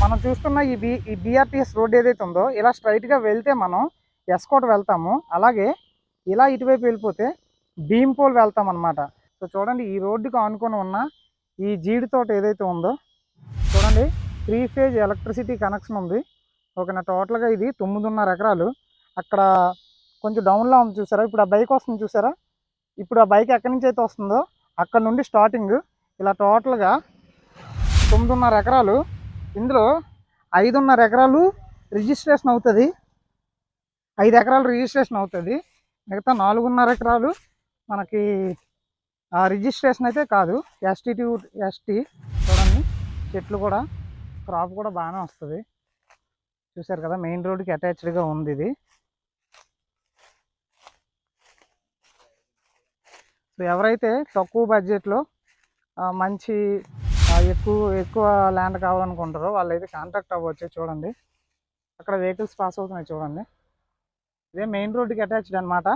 మనం చూస్తున్న ఈ బీఆర్టీఎస్ రోడ్ ఏదైతే ఉందో ఇలా స్ట్రైట్గా వెళ్తే మనం ఎస్కోట్ వెళ్తాము. అలాగే ఇలా ఇటువైపు వెళ్ళిపోతే భీంపోల్ వెళ్తాం అనమాట. సో చూడండి, ఈ రోడ్డుకు ఆనుకొని ఉన్న ఈ జీడి తోట ఏదైతే ఉందో చూడండి, 3 ఫేజ్ ఎలక్ట్రిసిటీ కనెక్షన్ ఉంది. ఓకేనా, టోటల్గా ఇది 9.5 ఎకరాలు. అక్కడ కొంచెం డౌన్లో ఉంది చూసారా, ఇప్పుడు ఆ బైక్ వస్తుంది చూసారా, ఇప్పుడు ఆ బైక్ ఎక్కడి నుంచి అయితే వస్తుందో అక్కడ నుండి స్టార్టింగ్ ఇలా టోటల్గా 9.5 ఎకరాలు. ఇందులో 5.5 ఎకరాలు రిజిస్ట్రేషన్ అవుతుంది, 5 ఎకరాలు రిజిస్ట్రేషన్ అవుతుంది. మిగతా 4.5 ఎకరాలు మనకి రిజిస్ట్రేషన్ అయితే కాదు, ఎస్టీ. చూడండి, చెట్లు కూడా క్రాప్ కూడా బాగానే వస్తుంది. చూసారు కదా, మెయిన్ రోడ్కి అటాచ్డ్గా ఉంది ఇది. సో ఎవరైతే తక్కువ బడ్జెట్లో మంచి ఎక్కువ ల్యాండ్ కావాలనుకుంటారో వాళ్ళైతే కాంటాక్ట్ అవ్వచ్చు. చూడండి, అక్కడ వెహికల్స్ పాస్ అవుతున్నాయి చూడండి. ఇదే మెయిన్ రోడ్డుకి అటాచ్డ్ అనమాట.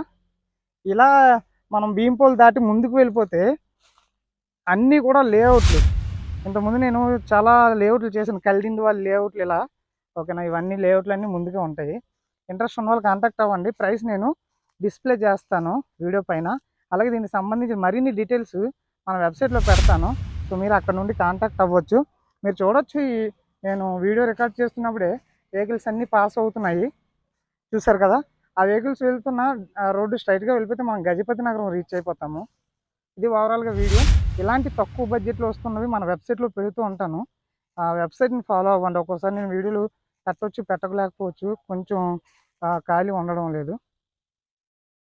ఇలా మనం భీంపోల్ దాటి ముందుకు వెళ్ళిపోతే అన్నీ కూడా లేఅవుట్లు. ఇంతకుముందు నేను చాలా లేఅవుట్లు చేశాను, కలిదిండి వాళ్ళ లేఅవుట్లు ఇలా. ఓకేనా, ఇవన్నీ లేఅవుట్లు అన్నీ ముందుగా ఉంటాయి. ఇంట్రెస్ట్ ఉన్న వాళ్ళు కాంటాక్ట్ అవ్వండి. ప్రైస్ నేను డిస్ప్లే చేస్తాను వీడియో పైన. అలాగే దీనికి సంబంధించిన మరిన్ని డీటెయిల్స్ మన వెబ్సైట్లో పెడతాను. సో మీరు అక్కడ నుండి కాంటాక్ట్ అవ్వచ్చు. మీరు చూడొచ్చు, నేను వీడియో రికార్డ్ చేస్తున్నప్పుడే వెహికల్స్ అన్నీ పాస్ అవుతున్నాయి. చూసారు కదా, ఆ వెహికల్స్ వెళ్తున్న రోడ్డు స్ట్రైట్గా వెళ్ళిపోతే మనం గజపతి నగరం రీచ్ అయిపోతాము. ఇది ఓవరాల్గా వీడియో. ఇలాంటి తక్కువ బడ్జెట్లో వస్తున్నవి మన వెబ్సైట్లో పెడుతూ ఉంటాను. ఆ వెబ్సైట్ని ఫాలో అవ్వండి. ఒక్కోసారి నేను వీడియోలు పెట్టవచ్చు, పెట్టలేకపోవచ్చు, కొంచెం ఖాళీ ఉండడం లేదు.